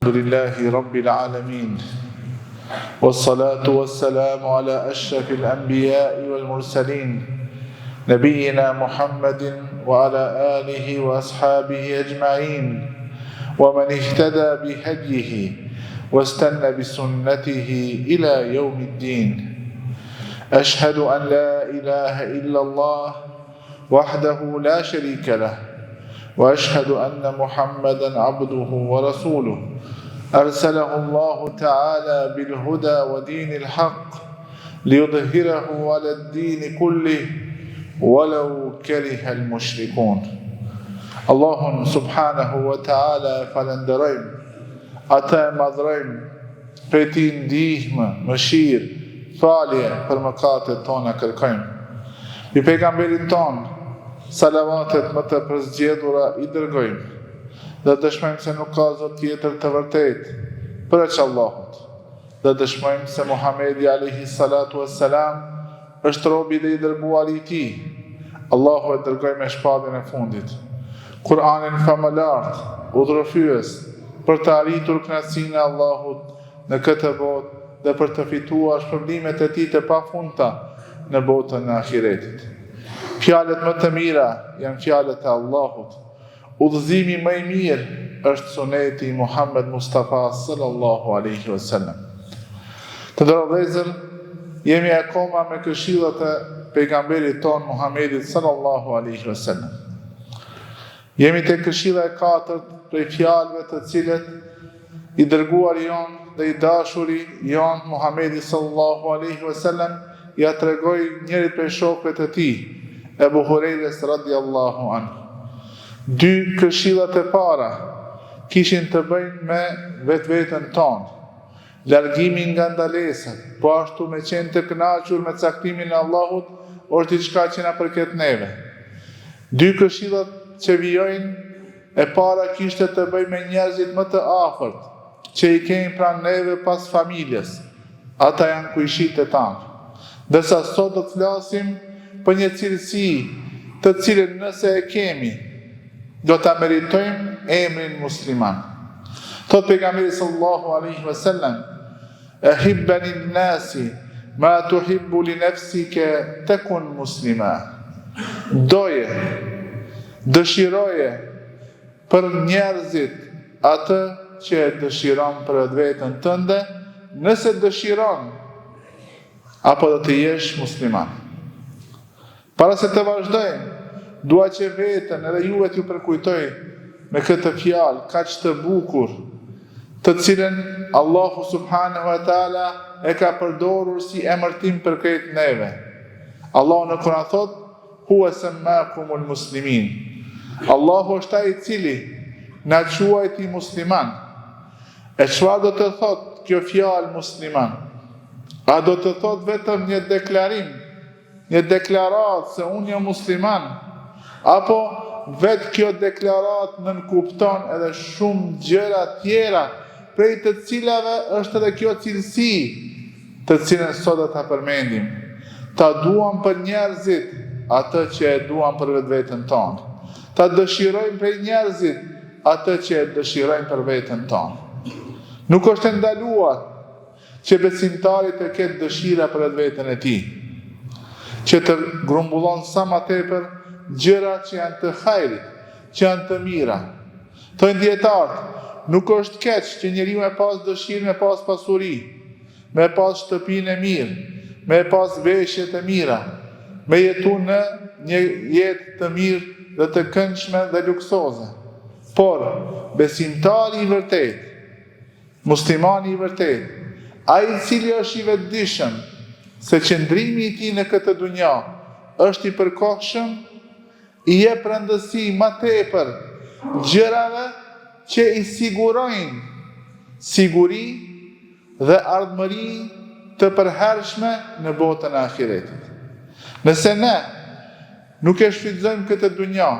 الحمد لله رب العالمين والصلاة والسلام على أشرف الأنبياء والمرسلين نبينا محمد وعلى آله وأصحابه أجمعين ومن اهتدى بهديه واستنى بسنته إلى يوم الدين. أشهد أن لا إله إلا الله وحده لا شريك له وأشهد أن محمدا عبده ورسوله أرسله الله تعالى بالهدى ودين الحق ليظهره على الدين كله ولو كره المشركون. Allahun subhanahu wa ta'ala falenderojmë, atë e madhrojmë, prej tij ndihmë, mëshirë, falje për mëkatet tona kërkojmë. I pejgamberit ton, salavatet më të përzgjedhura i dërgojmë, dhe dëshmojmë se nuk ka Zot tjetër të vërtetë përveç Allahut. Dhe dëshmojmë se Muhamedi alayhi salatu wassalam është robi dhe i dërguari i tij. Allahu e dërgoi me shpalljen e fundit. Kur'anin famëlart, udhërofyes për të arritur kënaqësinë e Allahut në këtë botë dhe për të fituar shpërblimet e tij të pafundta në botën e ahiretit. Fjalët më të mira janë fjalët e Allahut. Udhëzimi më i mirë është suneti i Muhammed Mustafa sallallahu alaihi wasallam. Të nderuar vëllezër, jemi akoma me këshillat e pejgamberit ton Muhammedit sallallahu alaihi wasallam. Jemi te këshilla e katërt prej fjalëve të cilët i dërguari jon dhe i dashuri jon Muhamedi sallallahu alaihi wasallam ja tregoi njërit prej shokëve të tij, Ebu Hurajres radhiyallahu anhu. Dy këshillat e para kishin të bëjnë me vetveten tonë, largimin nga ndalesat, po ashtu me qenë të kënaqur me caktimin e Allahut, është diçka që na përket neve. Dy këshillat që vijojnë, e para kishte të bëjë me njerëzit më të afërt, që i kemi pranë neve pas familjes. Ata janë kujshit e tanë. Dërsa sot do të flasim për një cilësi, të cilën nëse e kemi, do ta meritojmë emrin musliman. Thot pejgamberi sallallahu alaihi wasallam: "Ahibban nasi ma tuhibbu li nafsika takun muslima." Doje, dëshiroje për njerëzit atë që e dëshiron për vetën tënde, nëse dëshiron, apo do të jesh musliman. Para se të vazhdojmë, dua që vetën edhe juve t'ju përkujtoj me këtë fjalë kaq të bukur, të cilën Allahu subhanahu wa taala e ka përdorur si emërtim për këtë neve. Allahu në Kur'an thot: "Huwa sammakumul muslimin." Allahu është ai i cili na quajti musliman. E çfarë do të thotë kjo fjalë musliman? A do të thotë vetëm një deklarim, një deklaratë se unë jam musliman, apo vetë kjo deklaratë nënkupton edhe shumë gjëra tjera, prej të cilave është edhe kjo cilësi, të cilën sot do ta përmendim. Ta duam për njerëzit atë që e duam për vetveten tonë. Ta dëshirojmë për njerëzit atë që e dëshirojmë për veten tonë. Nuk është e ndaluar që besimtari të ketë dëshira për vetveten e tij, që të grumbullon sa më tepër gjëra që janë të hajrit, që janë të mira. Thonë dietarët, nuk është keq që njeriu me pas dëshirë me pas pasuri, me pas shtëpinë e mirë, me pas veshjet e mira, me jetu në një jetë të mirë dhe të këndshme dhe luksoze. Por, besimtari i vërtet, muslimani i vërtet, ai i cili është i vetëdijshëm se qëndrimi i tij në këtë dunja është i përkohshëm, i jep rëndësi më tepër gjërave që i sigurojnë siguri dhe ardhmëri të përhershme në botën e ahiretit. Nëse ne nuk e shfrytëzojmë këtë dunja,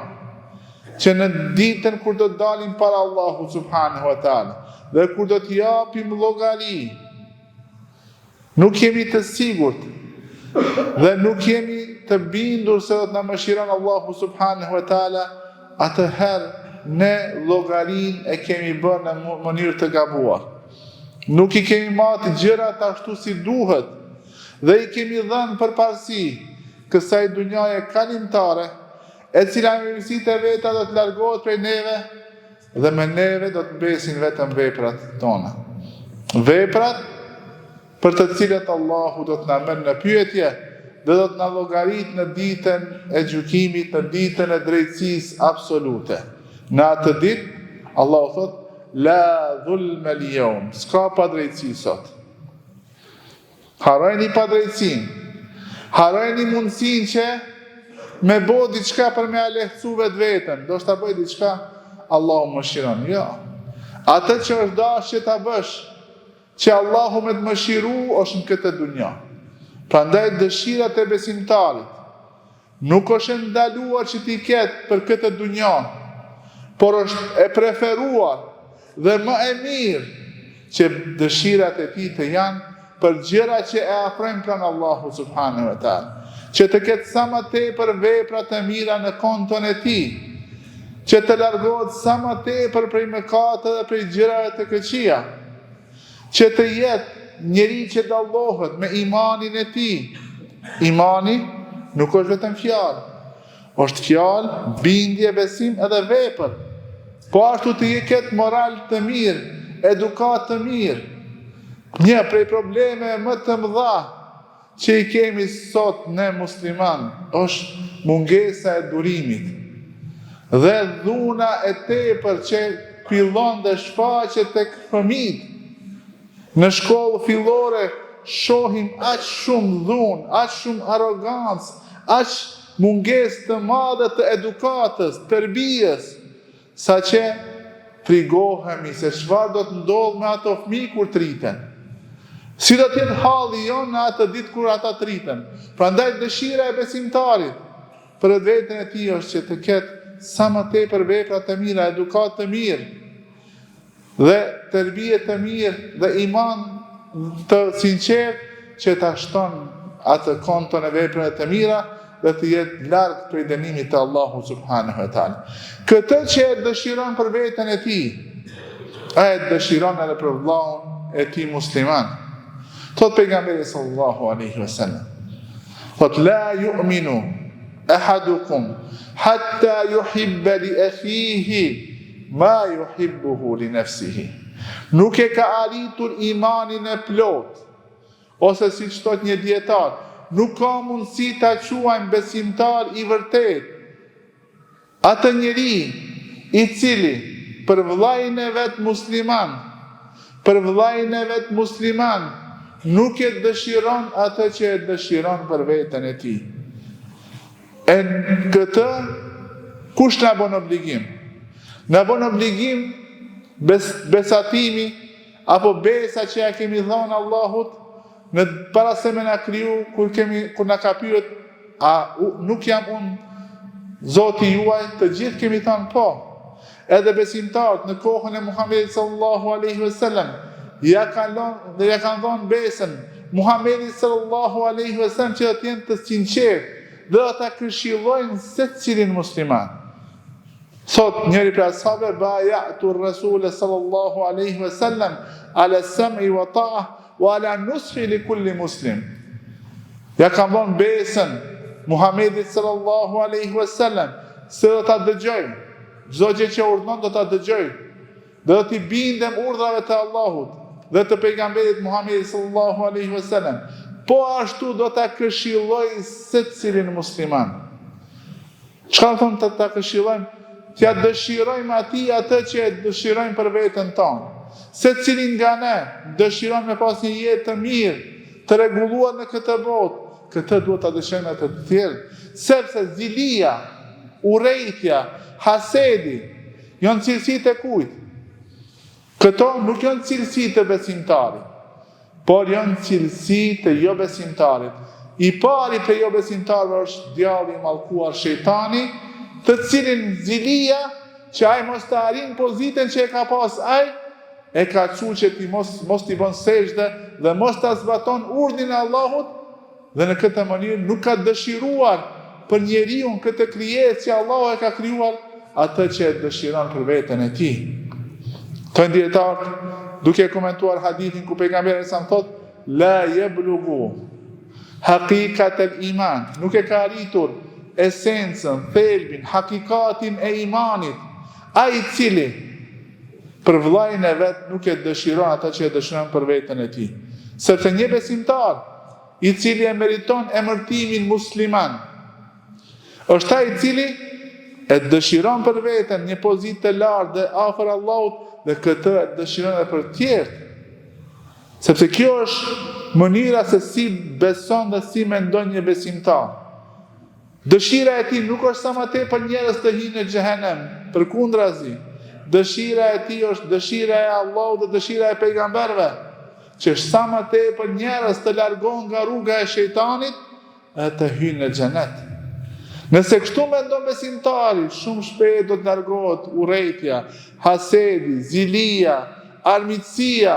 që në ditën kur do të dalim para Allahu subhanahu wa taala dhe kur do të japim llogari, nuk jemi të sigurt dhe nuk jemi të bindur se do të na mëshiron Allahu subhanahu wa taala, atëherë ne llogarin e kemi bërë në mënyrë të gabuar. Nuk i kemi marrë gjërat ashtu si duhet dhe i kemi dhënë përparësi kësaj dunjaje kalimtare, e cila me mirësitë e veta do të largohet prej neve dhe me neve do të mbesin vetëm veprat tona. Veprat për të cilat Allahu do të na merr në pyetje dhe do të na llogarit në ditën e gjykimit, në ditën e drejtësisë absolute. Në atë ditë Allahu thot: La dhulma al-yawm, s'ka pa drejtësi sot. Harrojni pa drejtësinë. Harrojni mundësinë që me bo diçka për me lehtësu vetveten. Do shta bëj diçka, Allahu më shiron. Jo. Atë që është dashje ta bësh, që Allahu me të mëshiru, është në këtë dunja. Prandaj dëshirat e besimtarit nuk është ndaluar që t'i ketë për këtë dunja, por është e preferuar dhe më e mirë që dëshirat e tij të janë për gjëra që e afrojnë pranë Allahu subhanahu wa taala, që të ketë sa më tepër vepra të mira në konton e tij, që të largohet sa më tepër prej mëkateve dhe prej gjërave të këqija, që të jetë njeri që dallohet me imanin e tij. Imani nuk është vetëm fjalë, është fjalë, bindje, besim edhe vepër. Po ashtu të ketë moral të mirë, edukat të mirë. Një prej probleme më të mëdha që i kemi sot ne musliman është mungesa e durimit dhe dhuna e tepër që fillon dhe shfaqet tek fëmijët. Në shkollë fillore shohim aq shumë dhunë, aq shumë arrogancë, aq mungesë të madhe të edukatës, tërbijes, saqë frigohemi se çfarë do të ndodhë me ato fëmijë kur triten. Si do të jetë halli jonë në atë ditë kur ata triten. Prandaj dëshira e besimtarit për vetën e tij është që të ketë sa më tepër vepra të mira, edukat të mirë, dhe tërbije të mirë dhe iman të sinqert që ta shton atë konton e veprave të mira dhe të jetë larg prej dënimit të Allahu subhanahu wa taala. Këtë që e dëshiron për veten e tij, ai dëshiron edhe për vllahun e tij musliman. Thot pejgamberi sallallahu alaihi wasallam, thot la yu'minu ahadukum hatta yuhibba li akhihi ma yuhibbuhu li nafsihi. Nuk e ka arritur imanin e plot, ose siç thot një dietar, nuk ka mundësi ta quajmë besimtar i vërtet atë njeri i cili për vllajën e vet musliman, nuk e dëshiron atë që e dëshiron për veten e tij. E këtë kush na bën obligim? Na bën obligim besatimi apo besa që ja kemi dhënë Allahut në para se me na kriju, kur na ka pyet, a nuk jam unë Zoti juaj? Të gjithë kemi thënë po. Edhe besimtarët në kohën e Muhamedit sallallahu alaihi wasallam ja kanë dhënë besën Muhamedit sallallahu alaihi wasallam që të jenë të sinqertë dhe ata këshillojnë secilin musliman. Thot njëri prej ashabëve, bay'atu ar-rasul sallallahu alaihi wasallam ala as-sam'i wa ta'ah wa ala nushi li kulli muslim. Ja kanë dhënë besën Muhamedit sallallahu alaihi wasallam se do ta dëgjoj, çdo gjë që urdhon do ta dëgjoj, do t'i bindem urdhrave të Allahut dhe të pejgamberit Muhamedit sallallahu alaihi wasallam. Po ashtu do ta këshilloj secilin musliman. Çfarë thon të ta këshillojmë? T'ja dëshirojmë atij atë që e dëshirojmë për veten tonë. Secilin nga ne dëshiron me pas një jetë të mirë, të rregulluar në këtë botë. Këtë duhet ta dëshirojmë atë të tjerë, sepse zilia, urrejtja, hasedi janë cilësitë e kujt? Këto nuk janë cilësi të besimtarit, por janë cilësi të jo besimtarit. I pari të jo besimtarëve është djalli i mallkuar shejtani, të cilin zilia që ai mos të arrin pozitën që e ka pas ai, e ka thënë që ti mos t'i bën sejdë dhe mos ta zbaton urdhin e Allahut, dhe në këtë mënyrë nuk ka dëshiruar për njeriu këtë krijesë që Allahu e ka krijuar atë që e dëshiron për veten e tij. Të dietar, duke komentuar hadithin ku pejgamberi sa thot, la yablughu haqiqat al-iman, nuk e ka arritur esencën, thelbin, hakikatin e imanit, ai i cili për vllajën e vet nuk e dëshiron atë që e dëshiron për veten e tij. Sepse një besimtar i cili e meriton emërtimin musliman është ai i cili e dëshiron për veten një pozitë të lartë dhe afër Allahut, dhe këtë e dëshiron edhe për tjerë. Sepse kjo është mënyra se si beson dhe si mendon një besimtar. Dëshira e tij nuk është sa më tepër njerëz të hyjnë në xhehenem, përkundrazi. Dëshira e tij është dëshira e Allahut dhe dëshira e pejgamberëve, që është sa më tepër njerëz të largohen nga rruga e shejtanit e të hyjnë në xhenet. Nëse kështu mendon besimtari, shumë shpejt do të largohet urrejtja, hasedi, zilia, armiqësia,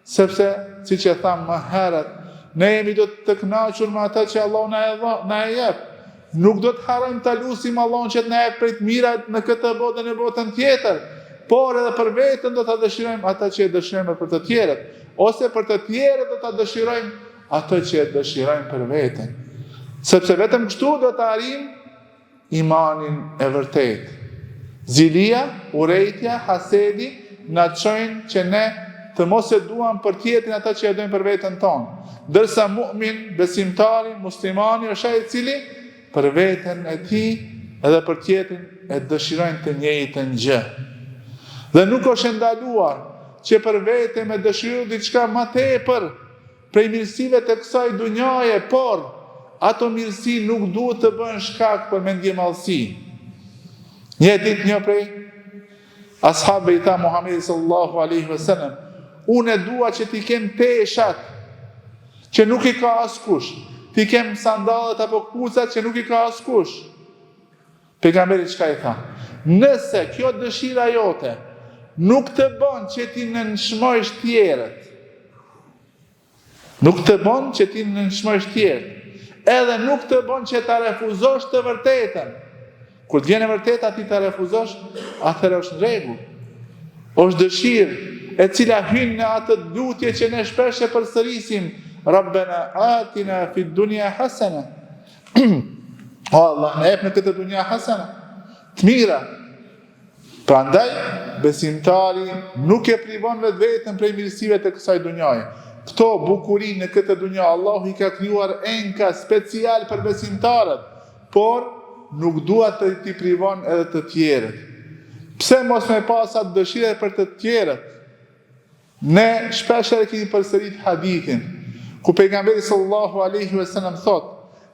sepse, siç e tham më herët, ne jemi do të kënaqur me atë që Allahu na e jep. Nuk do të harrojmë ta lutim Allahun që të na jep prej të mirat në këtë botë dhe në botën tjetër, por edhe për veten do ta dëshirojmë atë që e dëshirojmë për të tjerët, ose për të tjerët do ta dëshirojmë atë që e dëshirojmë për veten. Sepse vetëm kështu do të arrijmë imanin e vërtet. Zilia, urrejtja, hasedi na çojnë që ne të mos e duam për tjetrin ata që e dojnë për veten tonë. Ndërsa mu'min, besimtari, muslimani është ai i cili për veten e tij edhe për tjetrin e dëshirojnë të njëjtën gjë. Dhe nuk është ndaluar që për vete me dëshiru diçka më tepër prej mirësive të kësaj dunjaje, por ato mirësi nuk duhet të bëhen shkak për mendjemallësi. Një ditë një prej ashabëve i tha Muhamedit sallallahu alaihi wasallam, unë dua që t'i kem teshat që nuk i ka askush, t'i kem sandallet apo kpucat që nuk i ka askush. Pejgamberi çka i tha? Nëse kjo dëshira jote nuk të bën që ti nënshmojsh tjerët, nuk të bën që ti nënshmojsh tjerët, edhe nuk të bën që ta refuzosh të vërtetën. Kur të vjen e vërteta ti ta refuzosh, atëherë është në rregull. Është dëshirë e cila hyn në atë lutje që ne shpesh e përsërisim, Rabbena atina fid dunya hasana. O Allah, na jep në këtë dunja hasana, të mira. Prandaj besimtari nuk e privon vetveten prej mirësive të kësaj dunjaje. Këto bukuri në këtë dunja Allahu i ka krijuar enka special për besimtarët, por nuk dua të t'i privon edhe të tjerët. Pse mos me pas atë dëshire për të tjerët? Ne shpesh e kemi përsërit hadithin ku pejgamberi sallallahu alaihi wasallam thot,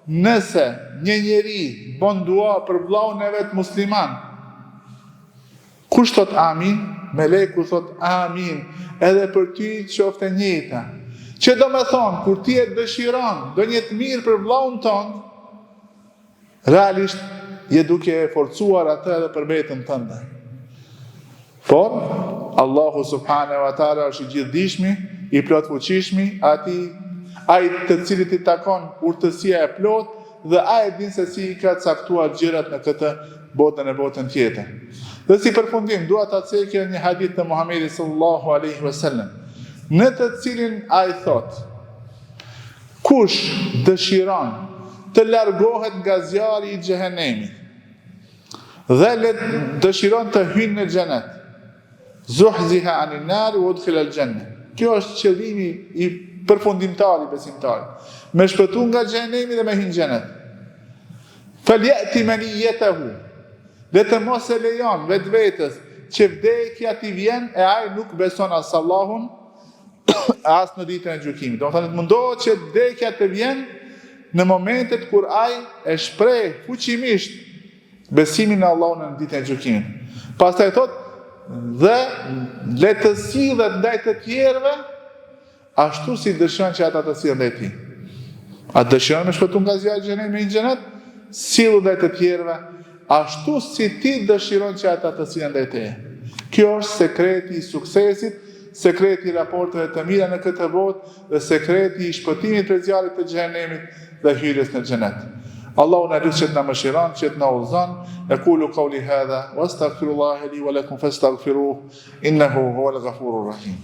nëse një njeri bën dua për vllaun e vet musliman, kush thot amin? Meleku thot amin, edhe për ty qoftë e njëjta. Që do me thonë, kur ti e dëshiron do një të mirë për vllaun ton, realisht je duke forcuar atë edhe për veten tënde. Por Allahu subhanahu wa taala është i gjithdijshmi, i plot fuqishmi, ai të cilit i takon urtësia e plot dhe ai din se si i ka caktuar gjërat në këtë botën e botën tjetër. Dhe si përfundim, dua ta cekja një hadith të Muhamedit sallallahu alaihi wasallam, në të cilin ai thot, kush dëshiron të largohet nga zjarri i xhehenemit dhe dëshiron të hyjë në xhenet, zuhziha anin nar wa udkhila al-janna. Kjo është qëllimi i përfundimtar i besimtarit, me shpëtu nga xhenemi dhe me hyrë në xhenet. Falyati maniyatahu, dhe të mos e lejon vetvetes që vdekja t'i vjen e ai nuk beson as Allahun as në ditën e gjykimit. Do të thonë mundohet që vdekja të vjen në momentet kur ai e shpreh fuqimisht besimin në Allahun në ditën e gjykimit. Pastaj thot, dhe le të sillet ndaj të tjerëve ashtu si dëshiron që ata të sillen ndaj tij. A dëshiron me shpëtu nga zjarri i xhenemit në xhenet? Sillu ndaj të tjerëve ashtu si ti dëshiron që ata të sillen ndaj teje. Kjo është sekreti i suksesit, sekreti i raporteve të mira në këtë botë dhe sekreti i shpëtimit prej zjarrit të xhenemit dhe hyrjes në xhenet. Allahu na lut që të na mëshiron, që të na udhëzon. Aqulu qawli hadha wastaghfirullaha li wa lakum fastaghfiruhu innahu huwal ghafurur rahim.